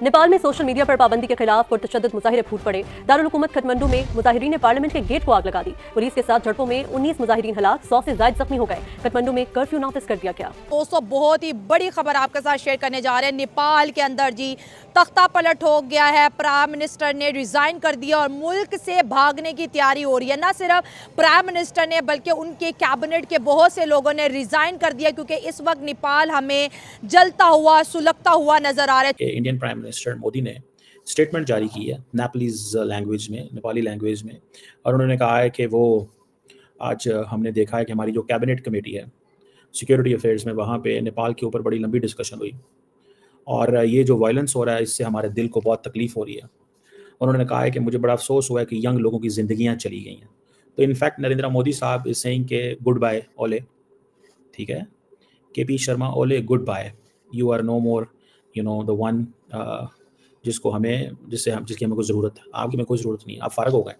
नेपाल में social media पर पाबंदी के खिलाफ पुरतशद्दुद मुजाहिरे फूट पड़े। दारुल हुकूमत काठमांडू में मुजाहिरीन ने पार्लियामेंट के गेट को आग लगा दी। पुलिस के साथ झड़पों में 19 मुजाहिरीन हलाक, 100 से ज्यादा जख्मी हो गए। काठमांडू में कर्फ्यू नाफिज कर दिया गया। दोस्तों, बहुत ही बड़ी खबर आपके साथ शेयर करने जा रहे हैं। नेपाल के अंदर जी तख्ता पलट हो गया है। प्राइम मिनिस्टर ने रिजाइन कर दिया और मुल्क से भागने की तैयारी हो रही है। ना सिर्फ प्राइम मिनिस्टर ने बल्कि उनके कैबिनेट के बहुत से लोगों ने रिजाइन कर दिया, क्योंकि इस वक्त नेपाल हमें जलता हुआ सुलगता हुआ नजर आ रहा है। इंडियन प्राइम मिनिस्टर मोदी ने स्टेटमेंट जारी की है नेपालीज लैंग्वेज में, नेपाली लैंग्वेज में, और उन्होंने कहा है कि वो आज हमने देखा है कि हमारी जो कैबिनेट कमेटी है सिक्योरिटी अफेयर्स में, वहाँ पे नेपाल के ऊपर बड़ी लंबी डिस्कशन हुई और ये जो वायलेंस हो रहा है इससे हमारे दिल को बहुत तकलीफ हो रही है। उन्होंने कहा है कि मुझे बड़ा अफसोस हुआ है कि यंग लोगों की ज़िंदगियाँ चली गई हैं। तो इनफैक्ट नरेंद्र मोदी साहब इज सेइंग के गुड बाय ओले, ठीक है, KP Sharma Oli goodbye, you are no more you know the one जिसकी हमें कोई ज़रूरत है, आपकी में कोई ज़रूरत नहीं है, आप फ़ारग हो गए।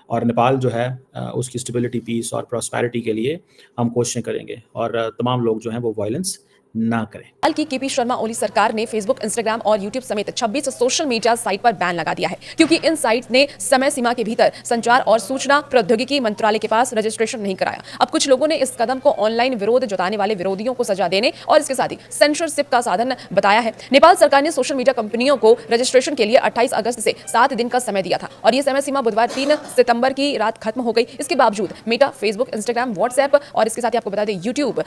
और नेपाल जो है उसकी स्टेबिलिटी, पीस और प्रॉस्पेरिटी के लिए हम कोशिशें करेंगे और तमाम लोग जो हैं वो वायलेंस ना करें। हाल की केपी शर्मा ओली सरकार ने फेसबुक, इंस्टाग्राम और यूट्यूब समेत 26 सोशल मीडिया साइट पर बैन लगा दिया है, क्योंकि इन साइट ने समय सीमा के भीतर संचार और सूचना प्रौद्योगिकी मंत्रालय के पास रजिस्ट्रेशन नहीं कराया। अब कुछ लोगों ने इस कदम को ऑनलाइन विरोध जताने वाले विरोधियों को सजा देने और इसके साथ ही सेंसरशिप का साधन बताया है। नेपाल सरकार ने सोशल मीडिया कंपनियों को रजिस्ट्रेशन के लिए 28 अगस्त से 7 दिन का समय दिया था और ये समय सीमा बुधवार 3 सितंबर की रात खत्म हो गई। इसके बावजूद मेटा, फेसबुक, इंस्टाग्राम, व्हाट्सएप और इसके साथ ही आपको बता दें यूट्यूब,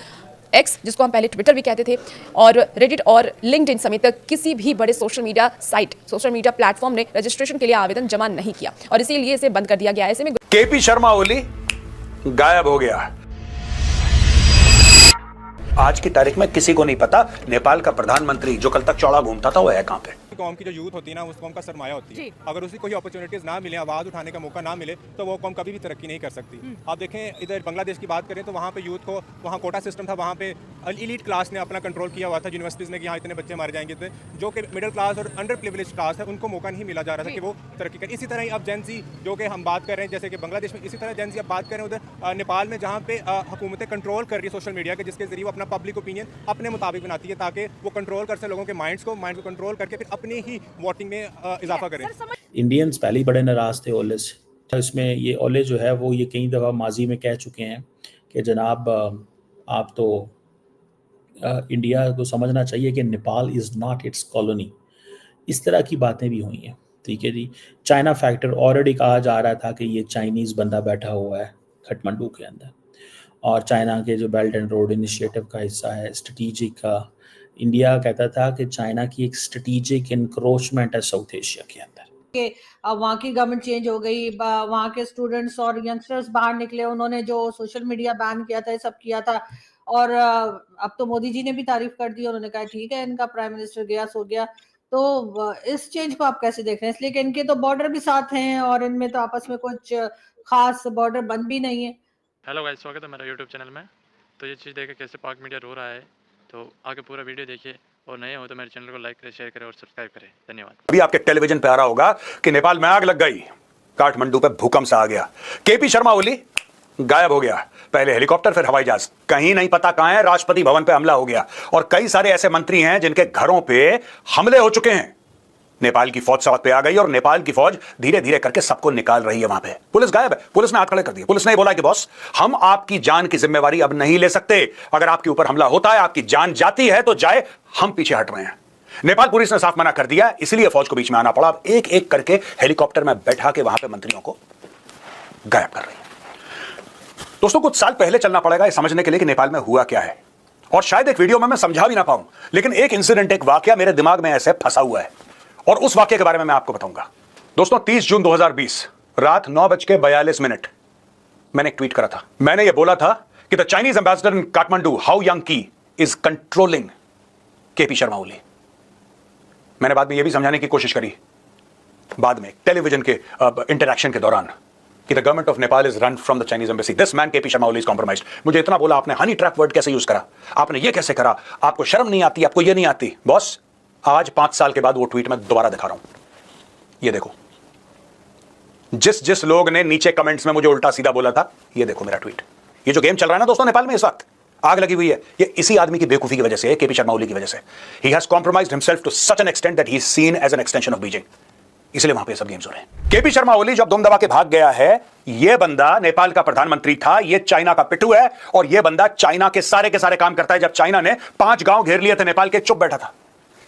एक्स जिसको हम पहले ट्विटर भी कहते थे, और रेडिट और लिंक्डइन समेत किसी भी बड़े सोशल मीडिया प्लेटफॉर्म ने रजिस्ट्रेशन के लिए आवेदन जमा नहीं किया और इसीलिए इसे बंद कर दिया गया है। ऐसे में केपी शर्मा ओली गायब हो गया। आज की तारीख में किसी को नहीं पता नेपाल का प्रधानमंत्री जो कल तक चौड़ा घूमता था वो है कहां पे। कौम की जो यूथ होती है ना, उस कौम का सरमाया होती है। अगर उसे कोई अपॉर्चुनिटीज ना मिले, आवाज उठाने का मौका ना मिले, तो वो कौम कभी भी तरक्की नहीं कर सकती। आप देखें इधर बांग्लादेश की बात करें तो वहाँ पे यूथ को, वहाँ कोटा सिस्टम था, वहाँ पे एलीट क्लास ने अपना कंट्रोल किया हुआ था यूनिवर्सिटीज़ ने कि यहाँ इतने बच्चे मारे जाएंगे। जो कि मिडिल क्लास और अंडर प्रिविलेज क्लास है उनको मौका नहीं मिला जा रहा था कि वो तरक्की करें। इसी तरह ही अब जेन ज़ी जो कि हम बात कर रहे हैं, जैसे कि बांग्लादेश में, इसी तरह जेन ज़ी अब बात करें उधर नेपाल में, जहाँ पे हुकूमतें कंट्रोल कर रही है सोशल मीडिया के, जिसके जरिए वो अपना पब्लिक ओपिनियन अपने मुताबिक बनाती है ताकि वो कंट्रोल कर सके लोगों के माइंड को कंट्रोल करके फिर अपनी ही वोटिंग में इजाफा करें। इंडियंस पहले ही बड़े नाराज थे ओले से। इसमें ये ओले जो है वो ये कई दफ़ा माजी में कह चुके हैं कि जनाब आप तो इंडिया को समझना चाहिए कि Nepal is not it's colony. इस तरह की बातें भी हुई हैं, ठीक है जी। चाइना फैक्टर ऑलरेडी कहा जा रहा था कि ये चाइनीज़ बंदा बैठा हुआ है काठमांडू के अंदर और चाइना के जो बेल्ट एंड रोड इनिशिएटिव का हिस्सा है, स्ट्रेटेजिक का। इंडिया कहता था कि चाइना की एक स्ट्रेटेजिक इंक्रोचमेंट है साउथ एशिया के अंदर। अब वहाँ की गवर्नमेंट चेंज हो गई, वहाँ के स्टूडेंट्स और यंगस्टर्स बाहर निकले, उन्होंने जो सोशल मीडिया बैन किया था, ये सब किया था। और अब तो मोदी जी ने भी तारीफ कर दी, उन्होंने कहा ठीक है इनका प्राइम मिनिस्टर गया सो गया। तो इस चेंज को आप कैसे देख रहे हैं? इसलिए कि इनके तो बॉर्डर भी साथ हैं और इनमें तो आपस में कुछ खास बॉर्डर बंद भी नहीं है। हेलो गाइस, स्वागत है मेरा यूट्यूब चैनल में। तो ये चीज़ देखें कैसे पाक मीडिया रो रहा है, तो आगे पूरा वीडियो देखिए और नए हो तो मेरे चैनल को लाइक करें, शेयर करें और सब्सक्राइब करें। धन्यवाद। अभी आपके टेलीविजन पे आ रहा होगा कि नेपाल में आग लग गई, काठमांडू पे भूकंप सा आ गया, केपी शर्मा ओली गायब हो गया। पहले हेलीकॉप्टर फिर हवाई जहाज, कहीं नहीं पता कहां है। राष्ट्रपति भवन पे हमला हो गया और कई सारे ऐसे मंत्री हैं जिनके घरों पे हमले हो चुके हैं। नेपाल की फौज सड़क पे आ गई और नेपाल की फौज धीरे धीरे करके सबको निकाल रही है। वहां पे पुलिस गायब है, पुलिस ने हाथ खड़े कर दिए। पुलिस ने बोला कि बॉस हम आपकी जान की जिम्मेवारी अब नहीं ले सकते, अगर आपके ऊपर हमला होता है, आपकी जान जाती है तो जाए, हम पीछे हट रहे हैं। नेपाल पुलिस ने साफ मना कर दिया, इसलिए फौज को बीच में आना पड़ा। अब एक एक करके हेलीकॉप्टर में बैठा के वहां पे मंत्रियों को गायब कर रही है। दोस्तों, कुछ साल पहले चलना पड़ेगा ये समझने के लिए कि नेपाल में हुआ क्या है, और शायद एक वीडियो में मैं समझा भी ना पाऊं, लेकिन एक इंसिडेंट, एक वाकया मेरे दिमाग में ऐसे फंसा हुआ है और उस वाकये के बारे में मैं आपको बताऊंगा। दोस्तों, 30 जून 2020 रात 9:42 मैंने एक ट्वीट करा था। मैंने ये बोला था कि the Chinese ambassador in Kathmandu Hou Yanqi is controlling KP Sharma Oli. मैंने बाद में ये भी समझाने की कोशिश करी बाद में टेलीविजन के इंटरैक्शन के दौरान कि the government of Nepal is run from the Chinese embassy, this man KP Sharma Oli is compromised. मुझे इतना बोला, आपने हनी ट्रैप वर्ड कैसे यूज करा, आपने ये कैसे करा, आपको शर्म नहीं आती, आपको ये नहीं आती। बॉस, आज 5 साल के बाद वो ट्वीट मैं दोबारा दिखा रहा हूं, ये देखो। जिस लोग ने नीचे कमेंट्स में मुझे उल्टा सीधा बोला था, ये देखो मेरा ट्वीट। ये जो गेम चल रहा है ना दोस्तों नेपाल में इस वक्त, आग लगी हुई है, ये इसी आदमी की बेवकूफी की वजह से, केपी शर्मा ओली की वजह से। He has compromised himself to such an extent that he is seen as an extension of Beijing, इसलिए वहां पे सब गेम्स हो रहे हैं। केपी शर्मा ओली जब दुम दबा के भाग गया है, ये बंदा नेपाल का प्रधानमंत्री था, ये चाइना का पिट्ठू है, और ये बंदा चाइना के सारे काम करता है। जब चाइना ने 5 गांव घेर लिए थे नेपाल के, चुप बैठा था।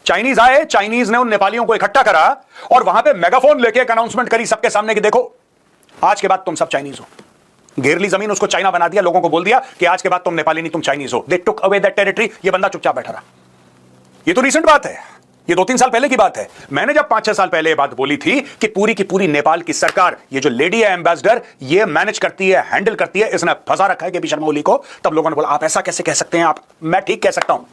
चाइनीज आए, चाइनीज ने उन नेपालियों को इकट्ठा करा और वहां पे मेगाफोन लेके एक अनाउंसमेंट करी सबके सामने कि देखो आज के बाद तुम सब चाइनीज हो। घेर ली जमीन, उसको चाइना बना दिया, लोगों को बोल दिया कि आज के बाद तुम नेपाली नहीं, तुम चाइनीज हो। दे टुक अवे दैट टेरिटरी। ये बंदा चुपचाप बैठा रहा। ये तो रिसेंट बात है, ये 2-3 साल पहले की बात है। मैंने जब 5-6 साल पहले ये बात बोली थी कि पूरी की पूरी नेपाल की सरकार, ये जो लेडी है एम्बेसडर, ये मैनेज करती है, हैंडल करती है, इसने फंसा रखा है केपी शर्मा ओली को, तब लोगों ने बोला आप ऐसा कैसे कह सकते हैं। आप, मैं ठीक कह सकता हूं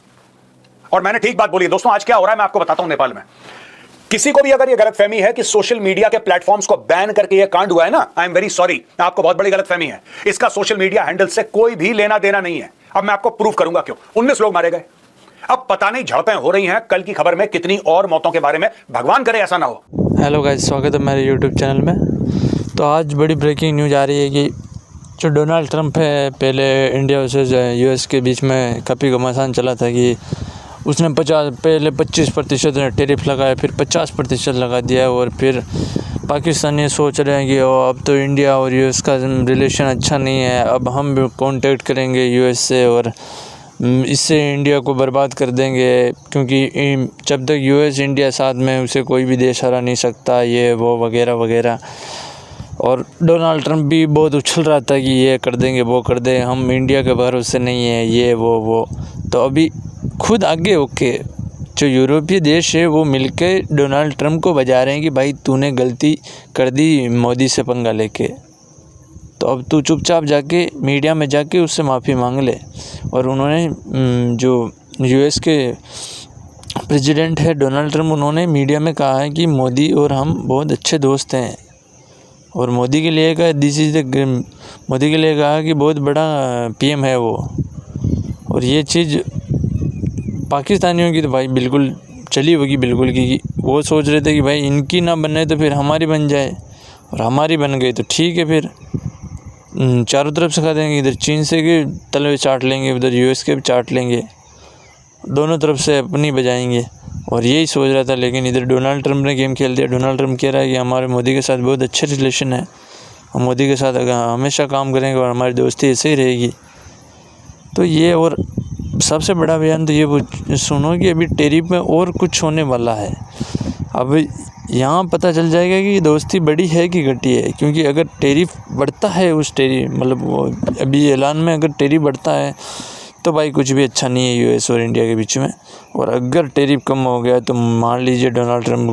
और मैंने ठीक बात बोली है। दोस्तों आज क्या हो रहा है मैं आपको बताता हूं। नेपाल में किसी को भी अगर ये गलतफहमी है कि सोशल मीडिया के प्लेटफॉर्म्स को बैन करके ये कांड हुआ है ना, आई एम वेरी सॉरी, आपको बहुत बड़ी गलतफहमी है। इसका सोशल मीडिया हैंडल से कोई भी लेना देना नहीं है। अब मैं आपको प्रूव करूंगा क्यों। 19 लोग मारे गए, अब पता नहीं झड़पें हो रही हैं, कल की खबर में कितनी और मौतों के बारे में, भगवान करे ऐसा ना हो। हेलो गाइस, स्वागत है मेरे यूट्यूब चैनल में। तो आज बड़ी ब्रेकिंग न्यूज़ आ रही है कि जो डोनाल्ड ट्रंप है, पहले इंडिया वर्सेस यूएस के बीच में काफ़ी घमासान चला था कि उसने पहले 25% टैरिफ लगाया, फिर 50% लगा दिया, और फिर पाकिस्तानी सोच रहे हैं कि अब तो इंडिया और यूएस का रिलेशन अच्छा नहीं है, अब हम भी कॉन्टेक्ट करेंगे यूएस से और इससे इंडिया को बर्बाद कर देंगे, क्योंकि जब तक यूएस इंडिया साथ में उसे कोई भी देश हरा नहीं सकता, ये वो वगैरह वगैरह। और डोनाल्ड ट्रंप भी बहुत उछल रहा था कि ये कर देंगे, वो कर देंगे, हम इंडिया के भरोसे नहीं है, ये वो। तो अभी खुद आगे होके जो यूरोपीय देश है वो मिलके डोनाल्ड ट्रंप को बजा रहे हैं कि भाई तूने गलती कर दी मोदी से पंगा लेके, तो अब तू चुपचाप जाके मीडिया में जाके उससे माफ़ी मांग ले। और उन्होंने जो यूएस के प्रेसिडेंट है डोनाल्ड ट्रंप, उन्होंने मीडिया में कहा है कि मोदी और हम बहुत अच्छे दोस्त हैं, और मोदी के लिए कहा कि बहुत बड़ा पीएम है वो। और ये चीज़ पाकिस्तानियों की तो भाई बिल्कुल चली होगी, बिल्कुल, कि वो सोच रहे थे कि भाई इनकी ना बने तो फिर हमारी बन जाए, और हमारी बन गई तो ठीक है, फिर चारों तरफ से खा देंगे। इधर चीन से के तलवे चाट लेंगे, उधर यूएस के भी चाट लेंगे, दोनों तरफ से अपनी बजाएंगे, और यही सोच रहा था। लेकिन इधर डोनाल्ड ट्रंप ने गेम खेल दिया। डोनाल्ड ट्रंप कह रहा है कि हमारे मोदी के साथ बहुत अच्छे रिलेशन है, हम मोदी के साथ हमेशा काम करेंगे और हमारी दोस्ती ऐसे ही रहेगी। तो ये, और सबसे बड़ा बयान तो ये सुनो कि अभी टैरिफ में और कुछ होने वाला है। अब यहाँ पता चल जाएगा कि दोस्ती बड़ी है कि घटी है, क्योंकि अगर टैरिफ बढ़ता है, मतलब अभी ऐलान में अगर टैरिफ बढ़ता है तो भाई कुछ भी अच्छा नहीं है यूएस और इंडिया के बीच में। और अगर टैरिफ कम हो गया तो मान लीजिए डोनाल्ड ट्रंप